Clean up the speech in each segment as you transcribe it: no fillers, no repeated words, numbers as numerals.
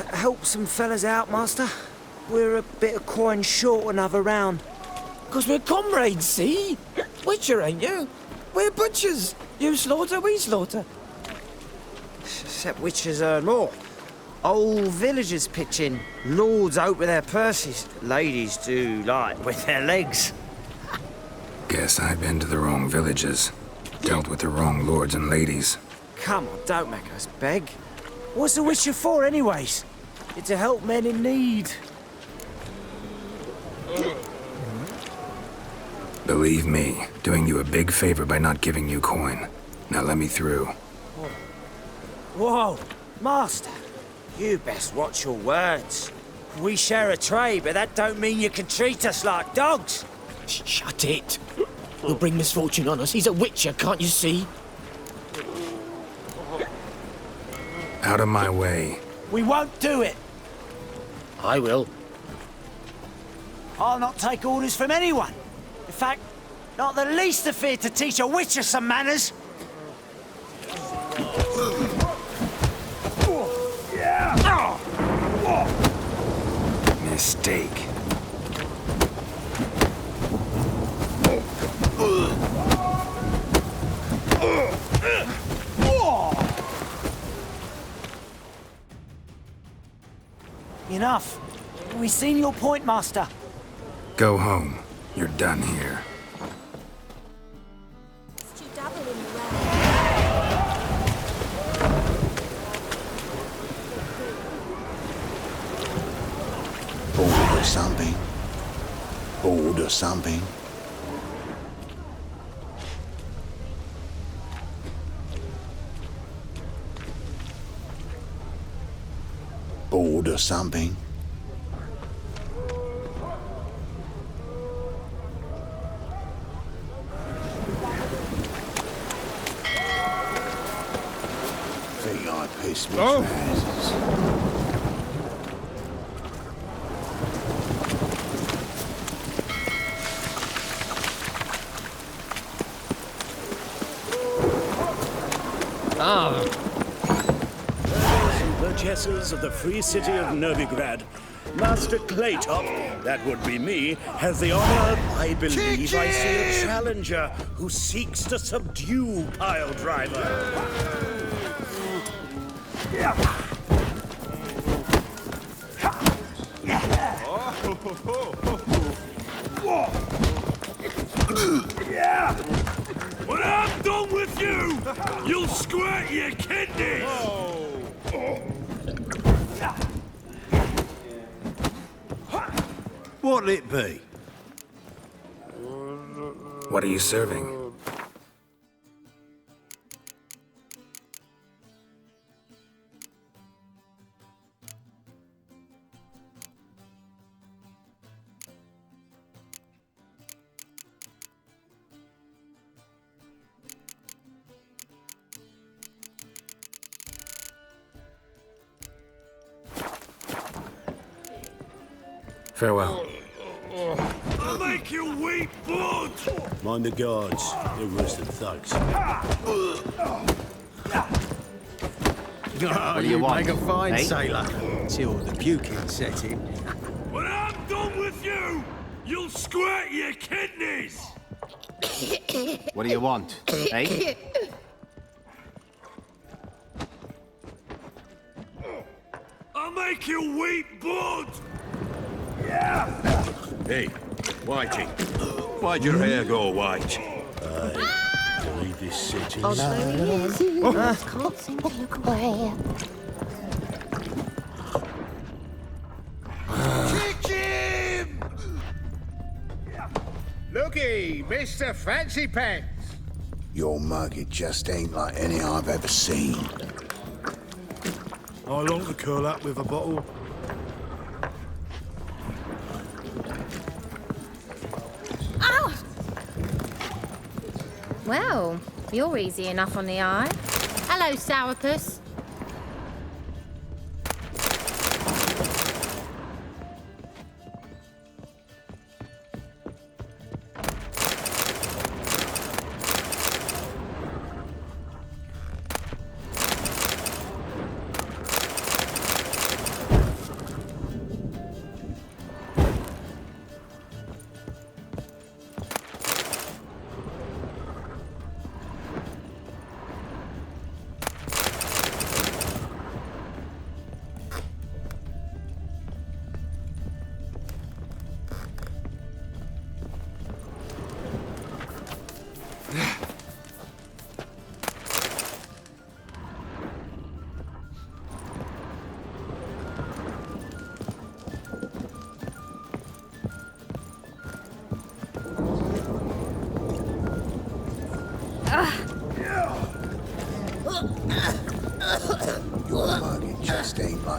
help some fellas out, Master? We're a bit of coin short another round. 'Cause we're comrades, see? Witcher, ain't you? We're butchers. You slaughter, we slaughter. Except witches earn more. Old villagers pitch in. Lords out with their purses. Ladies do like with their legs. Guess I've been to the wrong villages. Dealt with the wrong lords and ladies. Come on, don't make us beg. What's a witcher for, anyways? It's to help men in need. Believe me, doing you a big favor by not giving you coin. Now let me through. Whoa, Master. You best watch your words. We share a trade, but that don't mean you can treat us like dogs. Shut it. He'll bring misfortune on us. He's a witcher, can't you see? Out of my way. We won't do it. I will. I'll not take orders from anyone. In fact, not the least afear to teach a witcher some manners. Mistake. Enough. We've seen your point, Master. Go home. You're done here. Bored or something? Bored or something? Bored or something? Think I pissed my trousers. Burgesses of the free city of Novigrad, Master Claytop, that would be me, has the honor, I believe I see a challenger who seeks to subdue Piledriver. When I'm done with you, you'll squirt your kidneys! What'll it be? What are you serving? Farewell. I'll make you weep blood! Mind the guards, they're worse than thugs. What do you want, Make a fine eh? sailor till the puking set in. When I'm done with you, you'll squirt your kidneys! What do you want, eh? I'll make you weep blood! Hey, Whitey, why'd your hair go white? To leave this city. Oh, there he is. Can't seem to look away. Looky, Mr. Fancy Pants. Your mug, it just ain't like any I've ever seen. I long to curl up with a bottle. Ow! Well, you're easy enough on the eye. Hello, Sourpuss.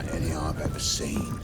like any I've ever seen.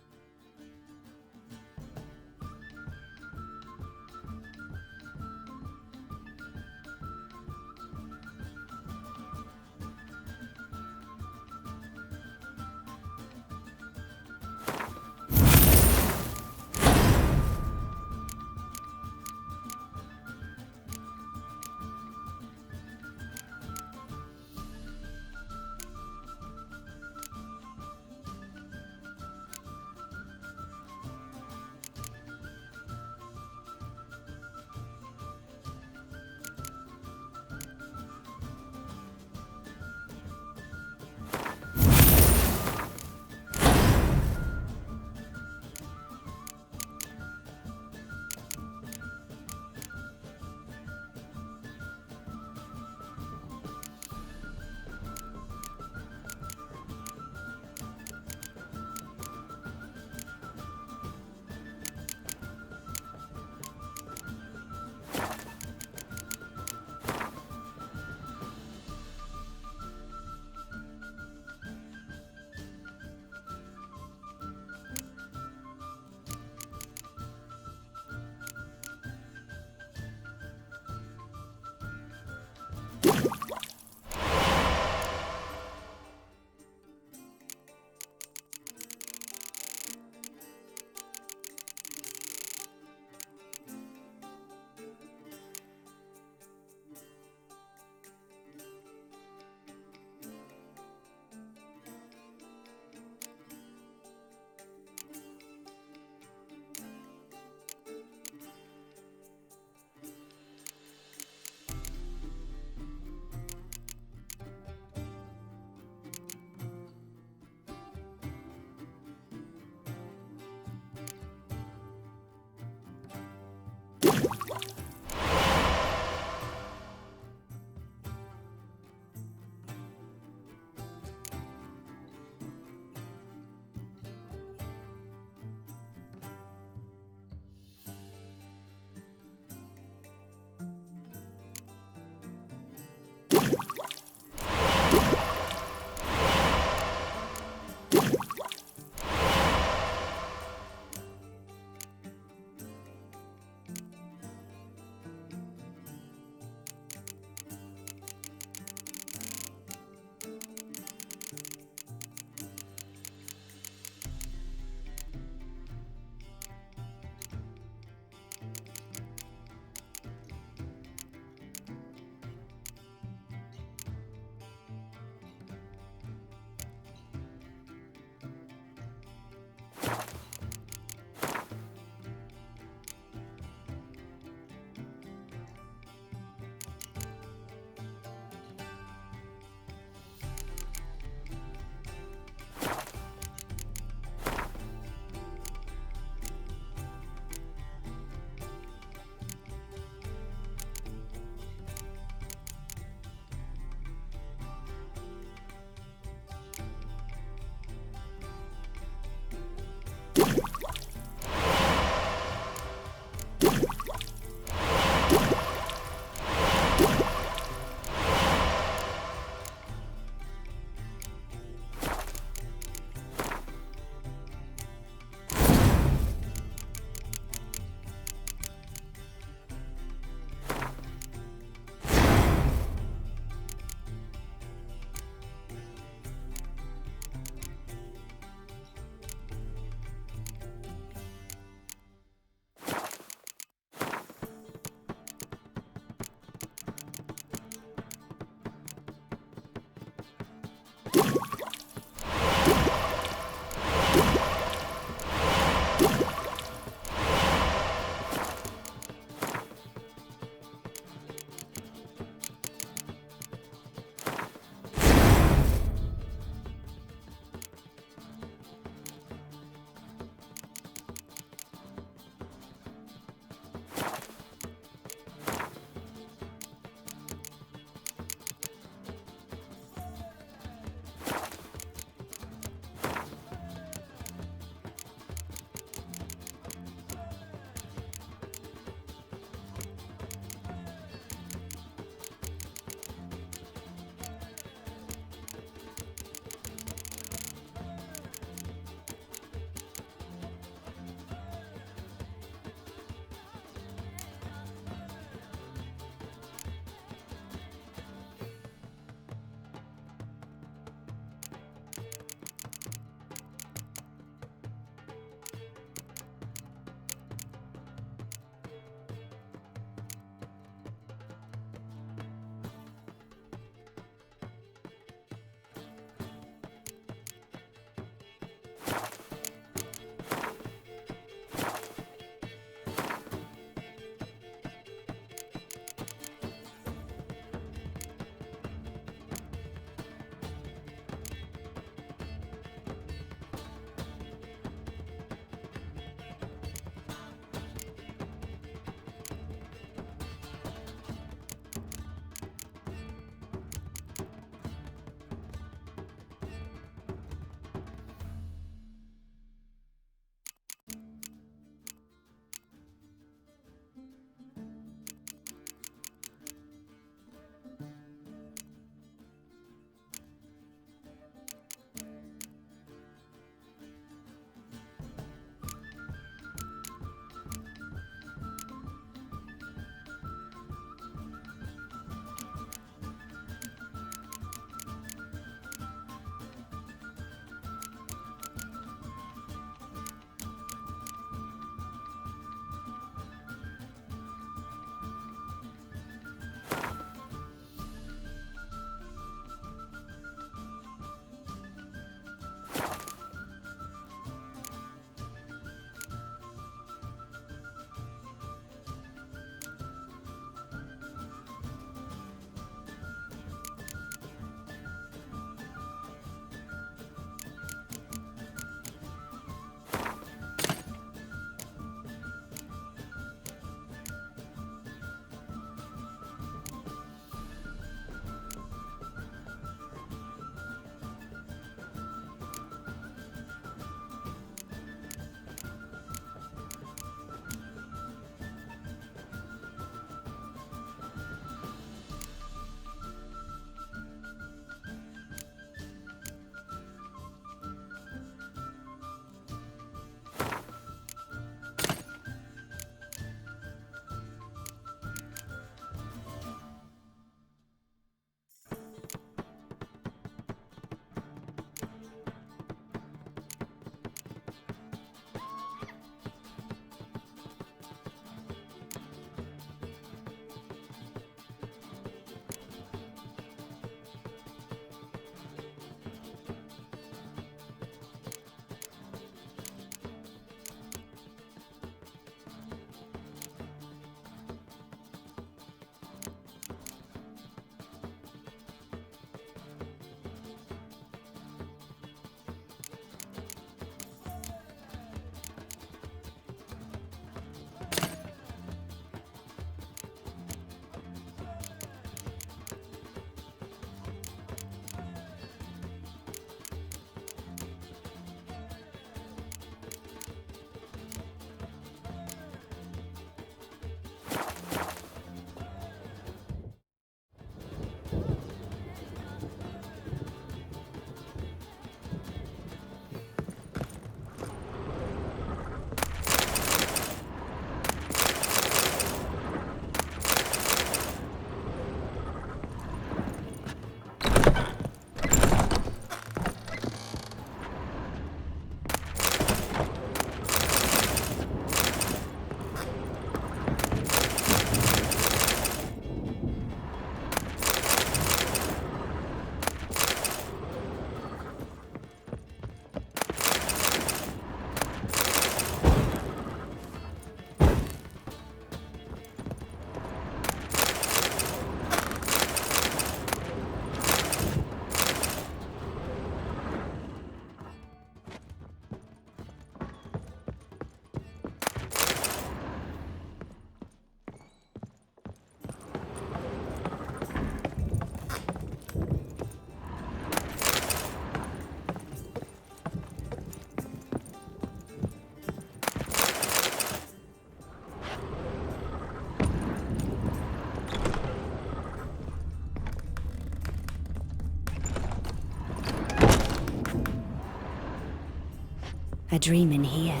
A dream in here.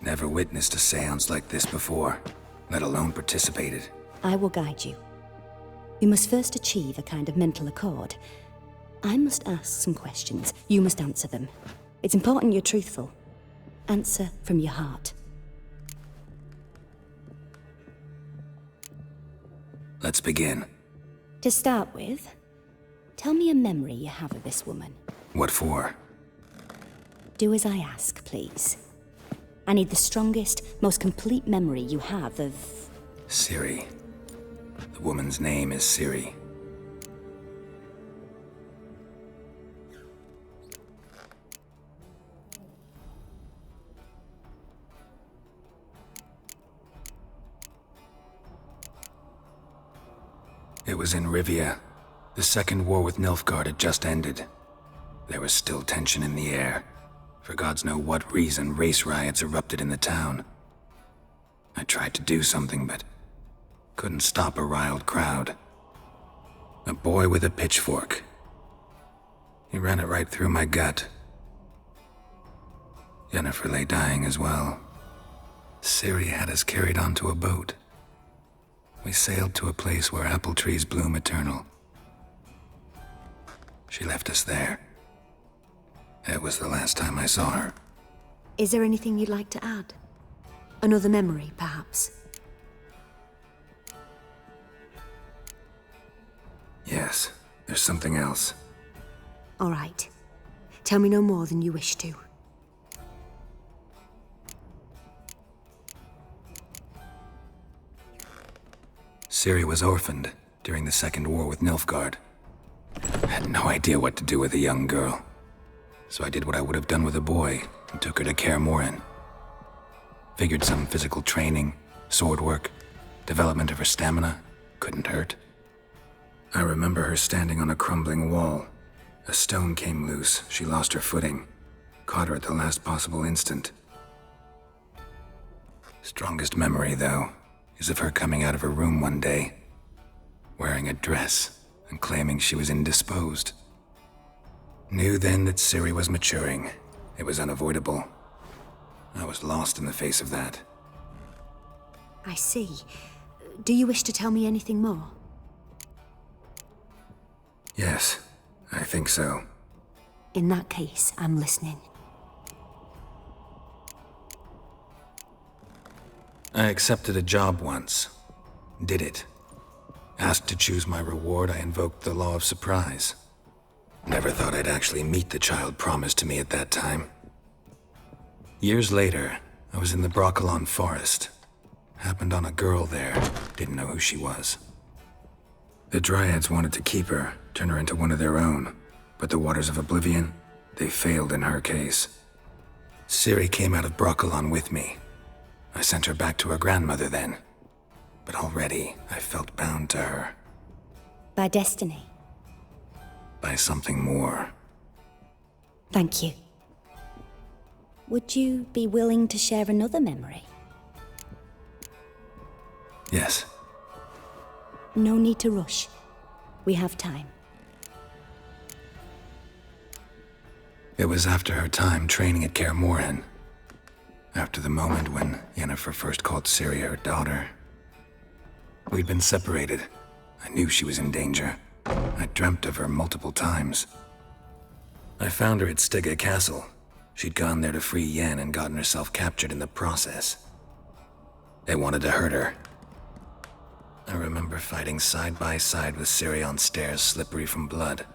Never witnessed a seance like this before, let alone participated. I will guide you. You must first achieve a kind of mental accord. I must ask some questions. You must answer them. It's important you're truthful. Answer from your heart. Let's begin. To start with, tell me a memory you have of this woman. What for? Do as I ask, please. I need the strongest, most complete memory you have of... Ciri. The woman's name is Ciri. It was in Rivia. The Second War with Nilfgaard had just ended. There was still tension in the air. For gods know what reason, race riots erupted in the town. I tried to do something, but couldn't stop a riled crowd. A boy with a pitchfork. He ran it right through my gut. Yennefer lay dying as well. Ciri had us carried onto a boat. We sailed to a place where apple trees bloom eternal. She left us there. It was the last time I saw her. Is there anything you'd like to add? Another memory, perhaps? Yes, there's something else. All right. Tell me no more than you wish to. Ciri was orphaned during the Second War with Nilfgaard. I had no idea what to do with a young girl. So I did what I would have done with a boy and took her to Kaer Morhen. Figured some physical training, sword work, development of her stamina couldn't hurt. I remember her standing on a crumbling wall. A stone came loose, she lost her footing. Caught her at the last possible instant. Strongest memory, though, is of her coming out of her room one day, wearing a dress and claiming she was indisposed. Knew then that Ciri was maturing. It was unavoidable. I was lost in the face of that. I see. Do you wish to tell me anything more? Yes, I think so. In that case, I'm listening. I accepted a job once. Did it. Asked to choose my reward, I invoked the law of surprise. Never thought I'd actually meet the child promised to me at that time. Years later, I was in the Brokilon forest. Happened on a girl there. Didn't know who she was. The Dryads wanted to keep her, turn her into one of their own. But the Waters of Oblivion, they failed in her case. Ciri came out of Brokilon with me. I sent her back to her grandmother then. But already, I felt bound to her. By destiny? By something more. Thank you. Would you be willing to share another memory? Yes. No need to rush. We have time. It was after her time training at Kaer Morhen. After the moment when Yennefer first called Ciri her daughter. We'd been separated. I knew she was in danger. I dreamt of her multiple times. I found her at Stygga Castle. She'd gone there to free Yen and gotten herself captured in the process. They wanted to hurt her. I remember fighting side by side with Ciri on stairs slippery from blood.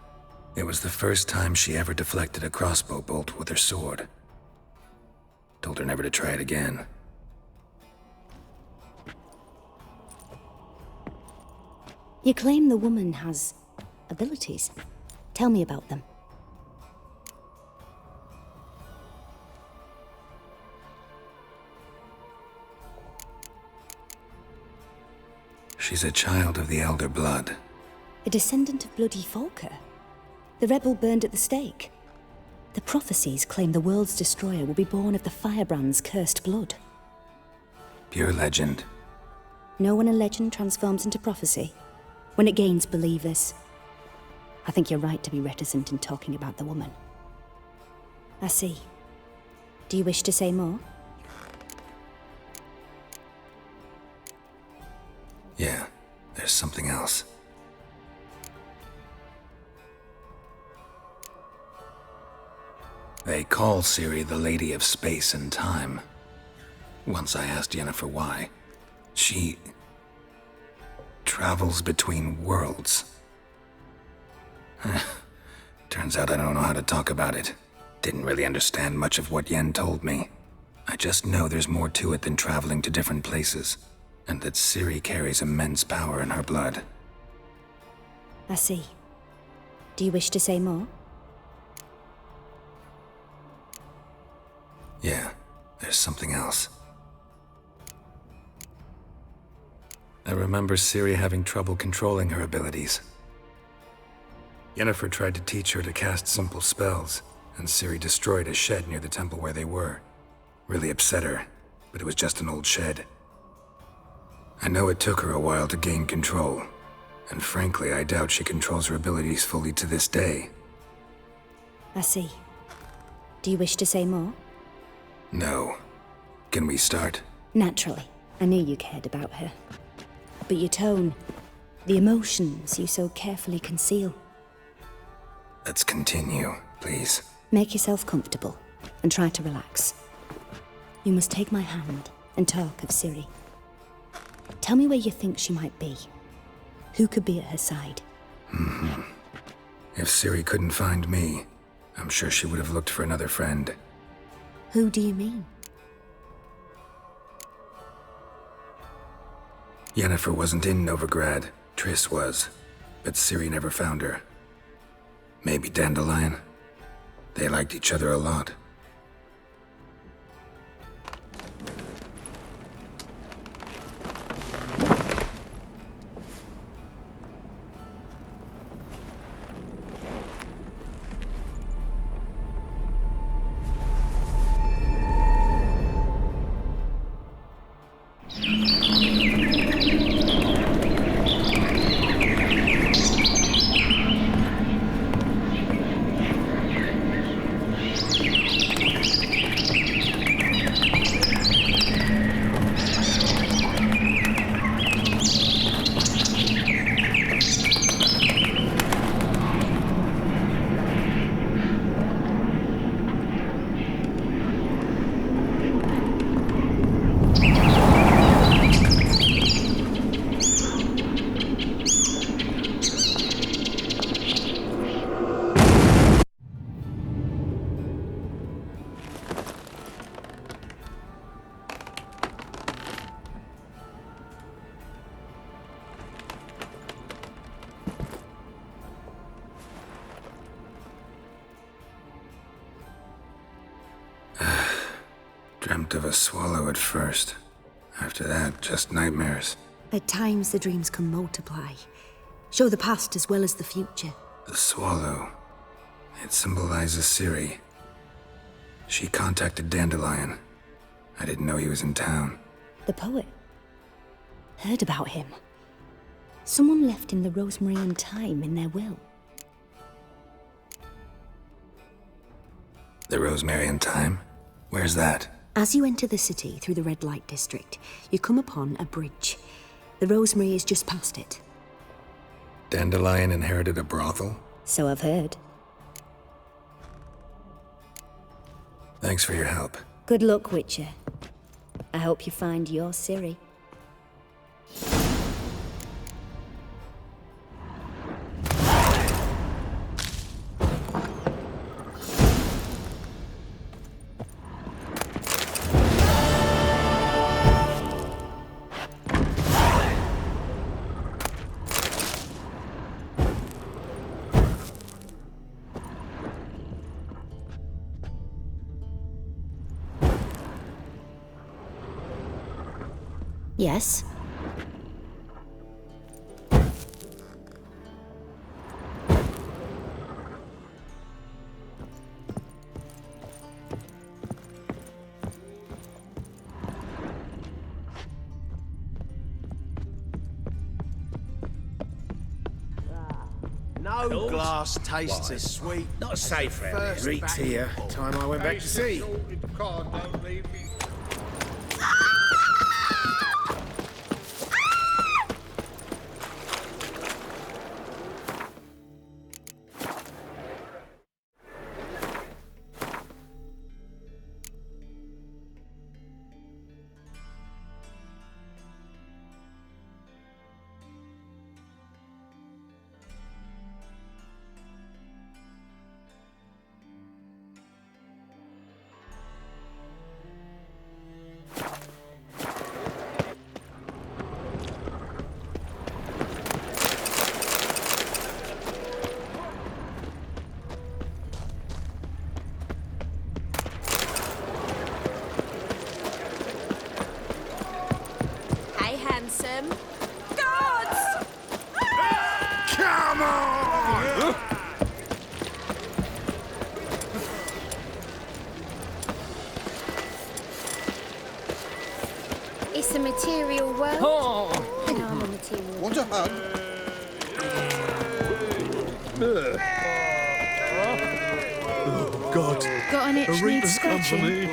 It was the first time she ever deflected a crossbow bolt with her sword. Told her never to try it again. You claim the woman has abilities. Tell me about them. She's a child of the Elder Blood. A descendant of bloody Volker. The rebel burned at the stake. The prophecies claim the world's destroyer will be born of the firebrand's cursed blood. Pure legend. Know when a legend transforms into prophecy? When it gains believers. I think you're right to be reticent in talking about the woman. I see. Do you wish to say more? Yeah, there's something else. They call Ciri the Lady of Space and Time. Once I asked Yennefer why. She travels between worlds. Turns out I don't know how to talk about it. Didn't really understand much of what Yen told me. I just know there's more to it than traveling to different places, and that Ciri carries immense power in her blood. I see. Do you wish to say more? Yeah, there's something else. I remember Ciri having trouble controlling her abilities. Yennefer tried to teach her to cast simple spells, and Ciri destroyed a shed near the temple where they were. Really upset her, but it was just an old shed. I know it took her a while to gain control, and frankly, I doubt she controls her abilities fully to this day. I see. Do you wish to say more? No. Can we start? Naturally. I knew you cared about her. But your tone, the emotions you so carefully conceal. Let's continue, please. Make yourself comfortable and try to relax. You must take my hand and talk of Ciri. Tell me where you think she might be. Who could be at her side? If Ciri couldn't find me, I'm sure she would have looked for another friend. Who do you mean? Yennefer wasn't in Novigrad. Triss was. But Ciri never found her. Maybe Dandelion? They liked each other a lot. Dreamt of a swallow at first. After that, just nightmares. At times the dreams can multiply. Show the past as well as the future. The swallow. It symbolizes Ciri. She contacted Dandelion. I didn't know he was in town. The poet. Heard about him. Someone left him the rosemary and thyme in their will. The rosemary and thyme? Where's that? As you enter the city through the red light district, you come upon a bridge. The rosemary is just past it. Dandelion inherited a brothel? So I've heard. Thanks for your help. Good luck, Witcher. I hope you find your Ciri. Yes? Now No glass tastes as sweet. Not safe round First here. Reeks here. Time I went back to sea. Hey, handsome. Gods! Come on! It's a material world. Oh, And I'm a material world. Want a hug? God, Got an itch needs scratching.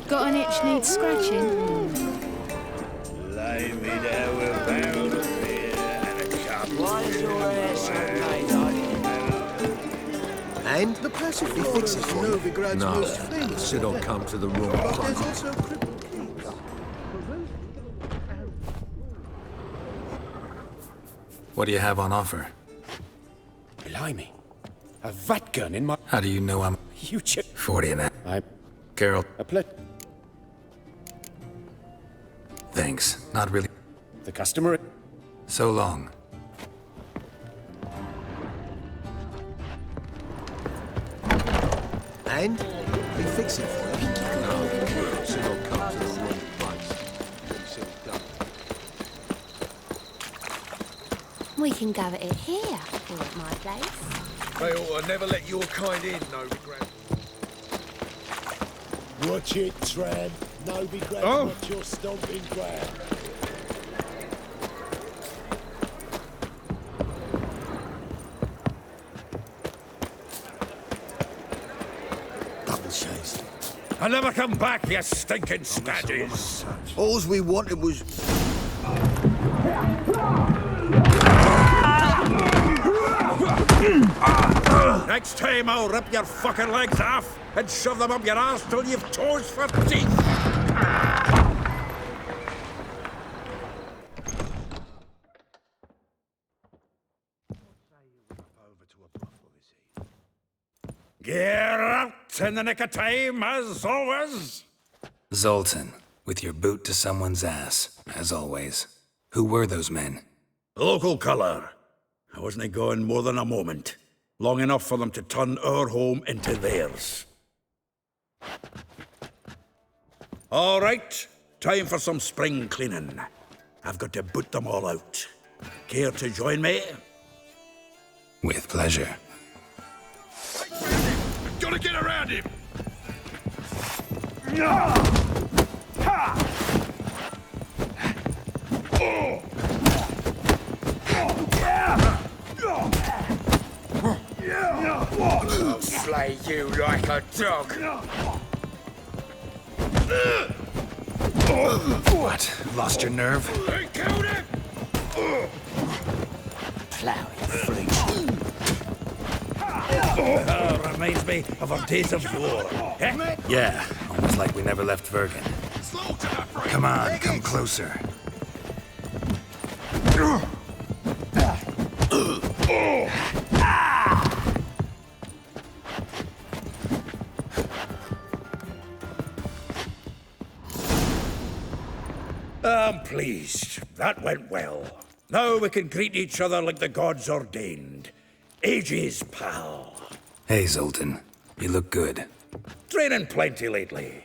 Got an itch needs scratching. Lie me there with a barrel of beer and a cup. why is your hair so made, darling? And the Pacific fixes for Novigrad's most famous. said I'll come to the wrong place. There's also Cripple Keys. What do you have on offer? Blimey. A vat gun in my... How do you know I'm You check... 40 and a... I'm Carol, a plet. thanks. Not really. The customer... So long. And we fix it for you. Said I'll come to the wrong place. Said done. We can go at it here, or at my place. They ought to never let your kind in, Novigrad. Watch it, Tran. Novigrad, watch your stomping ground. Double chase. I'll never come back, you stinking staddies. All we wanted was... Next time I'll rip your fucking legs off and shove them up your ass till you've toes for teeth. Gear out in the nick of time, as always. Zoltan, with your boot to someone's ass, as always. Who were those men? Local colour. I wasn't gone more than a moment. Long enough for them to turn our home into theirs. All right, time for some spring cleaning. I've got to boot them all out. Care to join me? With pleasure. Gotta get around him! I'll slay you like a dog. What? Lost your nerve? They killed him! Reminds me of our days of yore. Eh? Yeah, almost like we never left Vergen. Come on, come closer. I'm pleased. That went well. Now we can greet each other like the gods ordained. Ages, pal. Hey, Zoltan. You look good. Training plenty lately.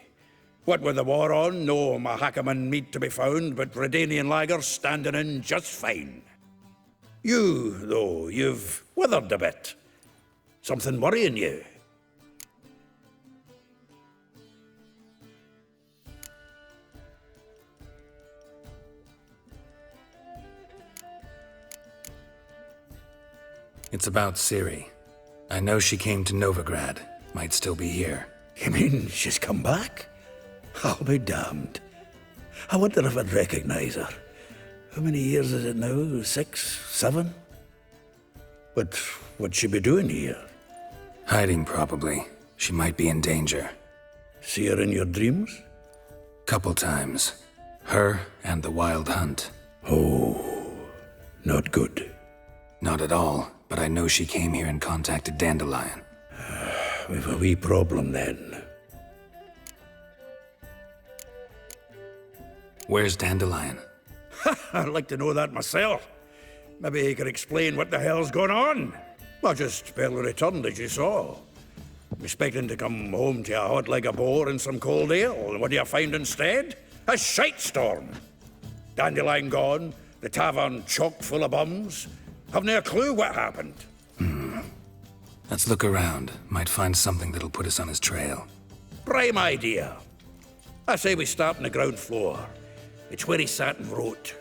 What with the war on, no Mahakaman meat to be found, but Redanian lagers standing in just fine. You, though, you've withered a bit. Something worrying you? It's about Ciri. I know she came to Novigrad. Might still be here. You mean she's come back? I'll be damned. I wonder if I'd recognize her. How many years is it now? 6, 7? But what'd she be doing here? Hiding, probably. She might be in danger. See her in your dreams? Couple times. Her and the Wild Hunt. Oh, not good. Not at all, but I know she came here and contacted Dandelion. We've a wee problem then. Where's Dandelion? I'd like to know that myself. Maybe he could explain what the hell's going on. Well, just barely returned, as you saw. I'm expecting to come home to a hot like a boar and some cold ale, and what do you find instead? A shite storm. Dandelion gone, the tavern chock full of bums. Haven't a clue what happened. Let's look around. Might find something that'll put us on his trail. Prime idea. I say we start on the ground floor. It's where he sat and wrote.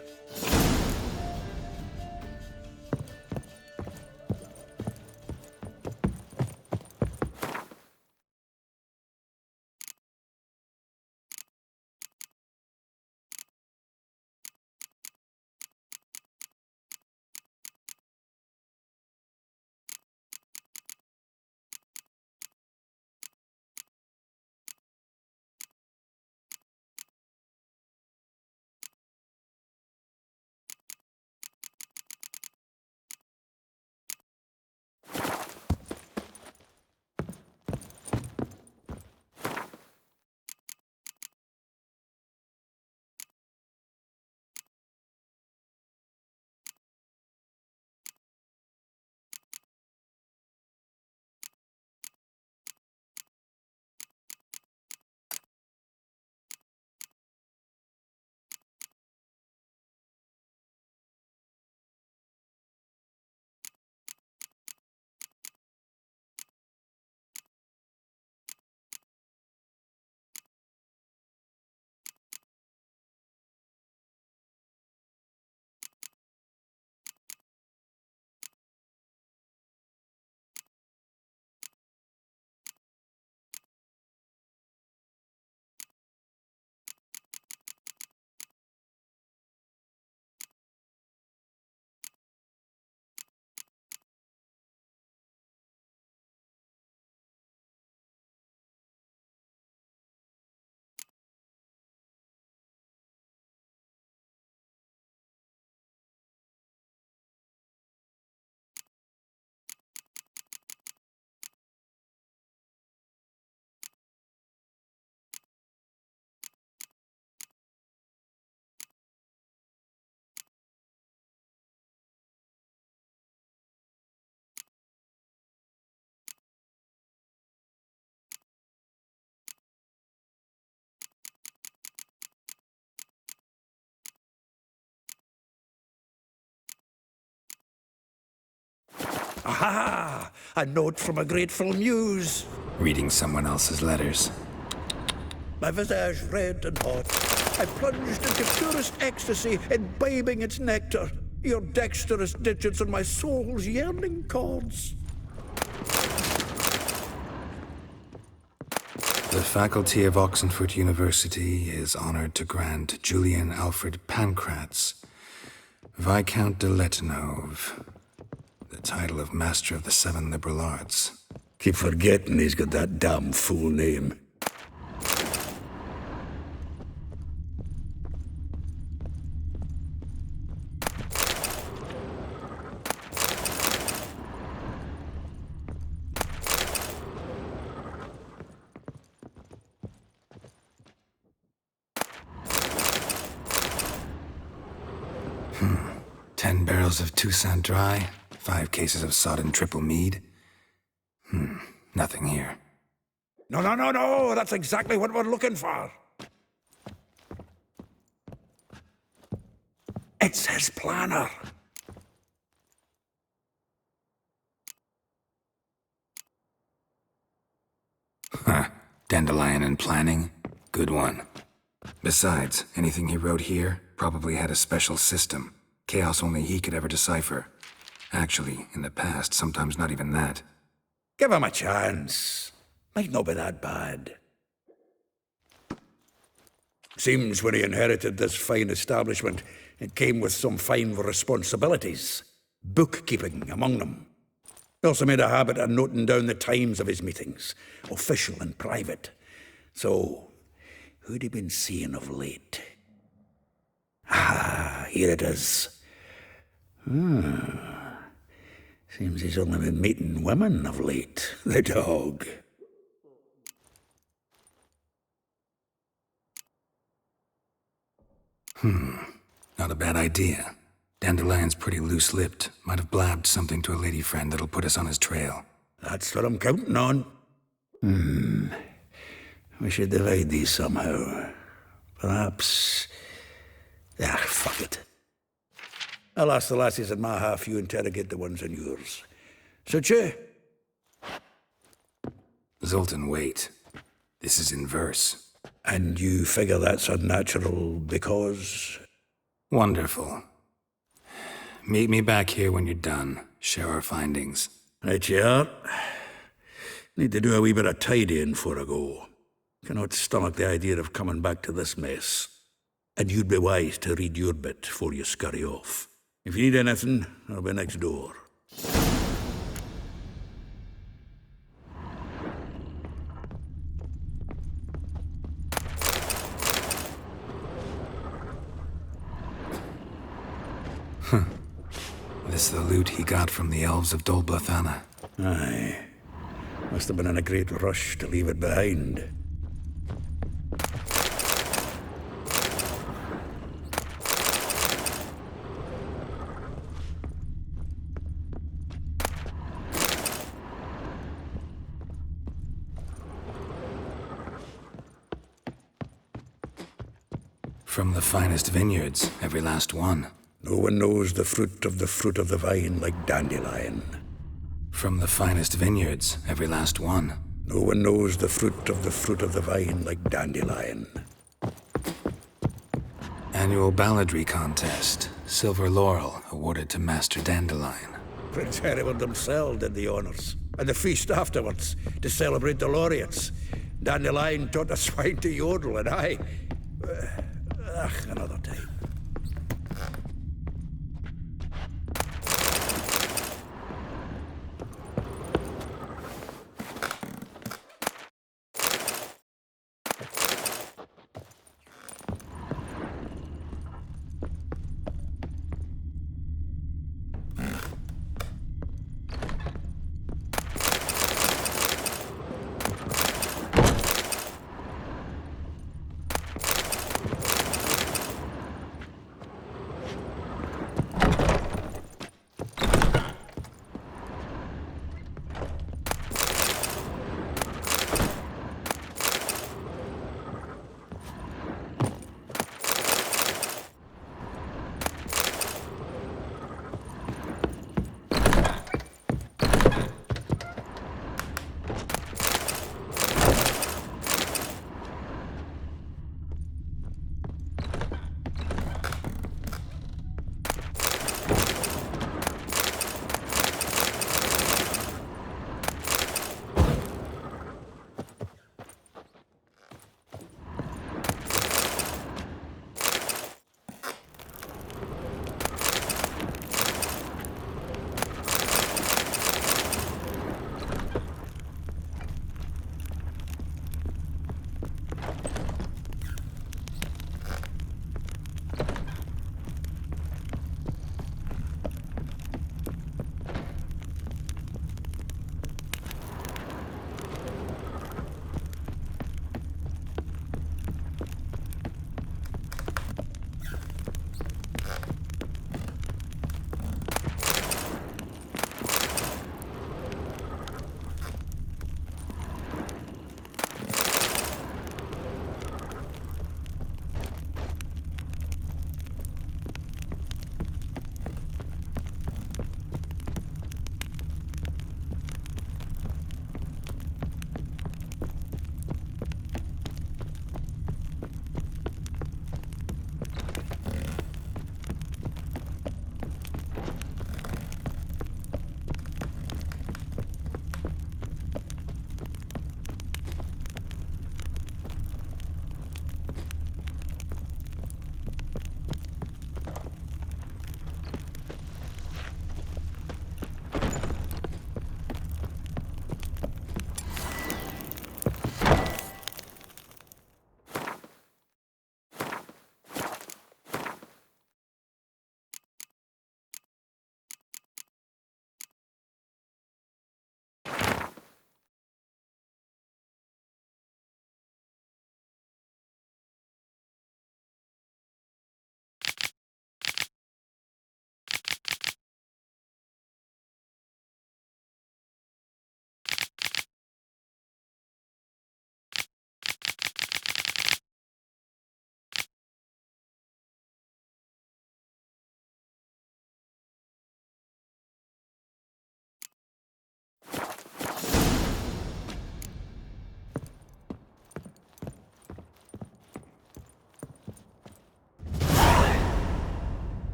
Aha! A note from a grateful muse. Reading someone else's letters. My visage red and hot. I plunged into purest ecstasy, imbibing its nectar. Your dexterous digits on my soul's yearning chords. The faculty of Oxenfurt University is honored to grant Julian Alfred Pancratz, Viscount de Letenove, the title of Master of the Seven Liberal Arts. Keep forgetting he's got that damn fool name. Hmm. 10 barrels of Toussaint Dry, 5 cases of sodden triple mead. Nothing here. No, that's exactly what we're looking for. It's his planner. Huh. Dandelion and planning? Good one. Besides, anything he wrote here probably had a special system. Chaos only he could ever decipher. Actually, in the past, sometimes not even that. Give him a chance. Might not be that bad. Seems when he inherited this fine establishment, it came with some fine responsibilities. Bookkeeping among them. He also made a habit of noting down the times of his meetings, official and private. So, who'd he been seeing of late? Ah, here it is. Seems he's only been meeting women of late, the dog. Not a bad idea. Dandelion's pretty loose-lipped. Might have blabbed something to a lady friend that'll put us on his trail. That's what I'm counting on. We should divide these somehow. Perhaps... fuck it. I'll ask the lassies in my half, you interrogate the ones in yours. Suit you? Zoltan, wait. This is in verse. And you figure that's unnatural because... Wonderful. Meet me back here when you're done. Share our findings. Right you are. Need to do a wee bit of tidying before I go. Cannot stomach the idea of coming back to this mess. And you'd be wise to read your bit before you scurry off. If you need anything, I'll be next door. This the loot he got from the elves of Dol Blathanna. Aye. Must have been in a great rush to leave it behind. From the finest vineyards, every last one. No one knows the fruit of the vine like Dandelion. From the finest vineyards, every last one. No one knows the fruit of the vine like Dandelion. Annual balladry contest. Silver laurel awarded to Master Dandelion. Prince Hereward himself did the honors. And the feast afterwards, to celebrate the laureates. Dandelion taught the swine to yodel, and I... another time.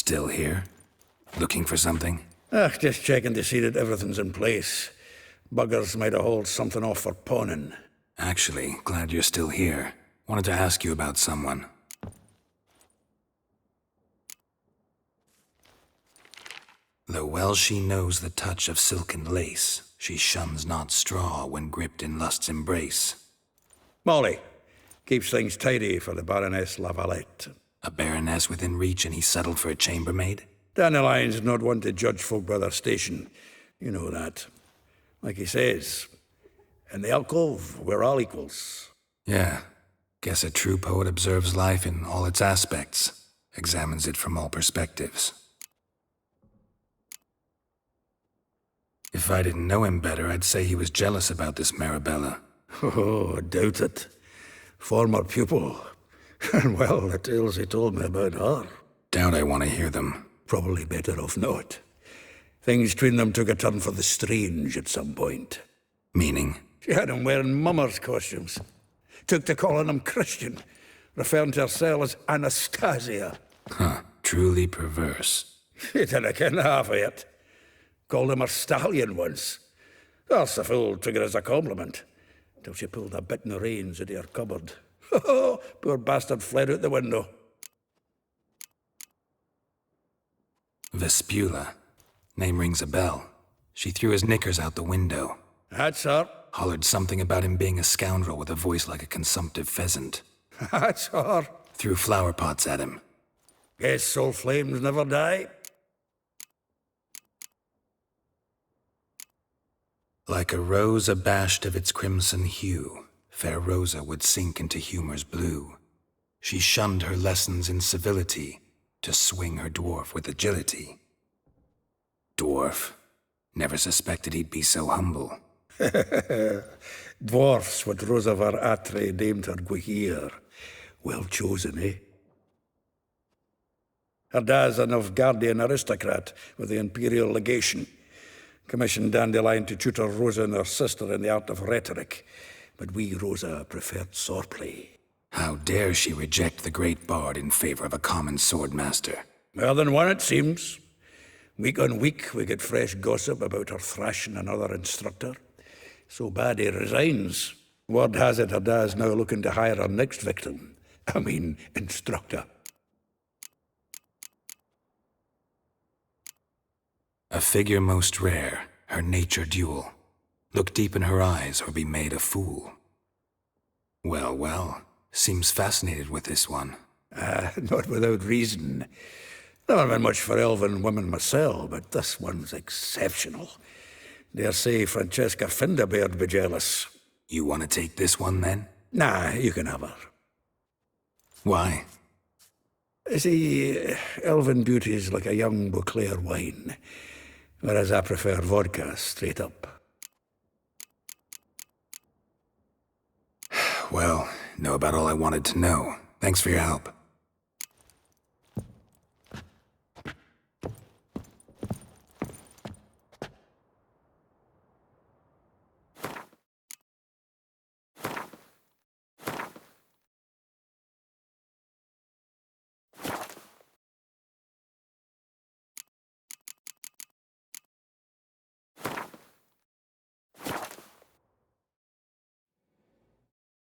Still here? Looking for something? Just checking to see that everything's in place. Buggers might have hauled something off for pawning. Actually, glad you're still here. Wanted to ask you about someone. Though well she knows the touch of silken lace, she shuns not straw when gripped in lust's embrace. Molly keeps things tidy for the Baroness Lavalette. A baroness within reach and he settled for a chambermaid? Dandelion's not one to judge folk by their station. You know that. Like he says, in the alcove, we're all equals. Yeah. Guess a true poet observes life in all its aspects, examines it from all perspectives. If I didn't know him better, I'd say he was jealous about this Marabella. Oh, doubt it. Former pupil. And well, the tales he told me about her. Doubt I want to hear them. Probably better off not. Things between them took a turn for the strange at some point. Meaning? She had him wearing mummers' costumes. Took to calling him Christian, referring to herself as Anastasia. Huh, truly perverse. He didn't ken half of it. Called him her stallion once. That's the fool took it as a compliment, till she pulled a bit in the reins out of her cupboard. Oh, poor bastard fled out the window. Vespula. Name rings a bell. She threw his knickers out the window. That's her. Hollered something about him being a scoundrel with a voice like a consumptive pheasant. That's her. Threw flower pots at him. Guess soul flames never die. Like a rose abashed of its crimson hue, fair Rosa would sink into humor's blue. She shunned her lessons in civility to swing her dwarf with agility. Dwarf. Never suspected he'd be so humble. Dwarfs what Rosa var Atre named her Guihir. Well chosen, eh? Her dad's a Novgardian aristocrat with the Imperial Legation. Commissioned Dandelion to tutor Rosa and her sister in the art of rhetoric, but we, Rosa, preferred swordplay. How dare she reject the great bard in favor of a common swordmaster? More than one, it seems. Week on week, we get fresh gossip about her thrashing another instructor. So bad he resigns. Word has it her dad's now looking to hire her next victim. I mean, instructor. A figure most rare, her nature dual. Look deep in her eyes or be made a fool. Well, well, seems fascinated with this one. Not without reason. Never been much for elven women myself, but this one's exceptional. Dare say Francesca Finderbeard be jealous. You want to take this one, then? Nah, you can have her. Why? See, elven beauty's like a young Beauclair wine, whereas I prefer vodka straight up. Well, know about all I wanted to know. Thanks for your help.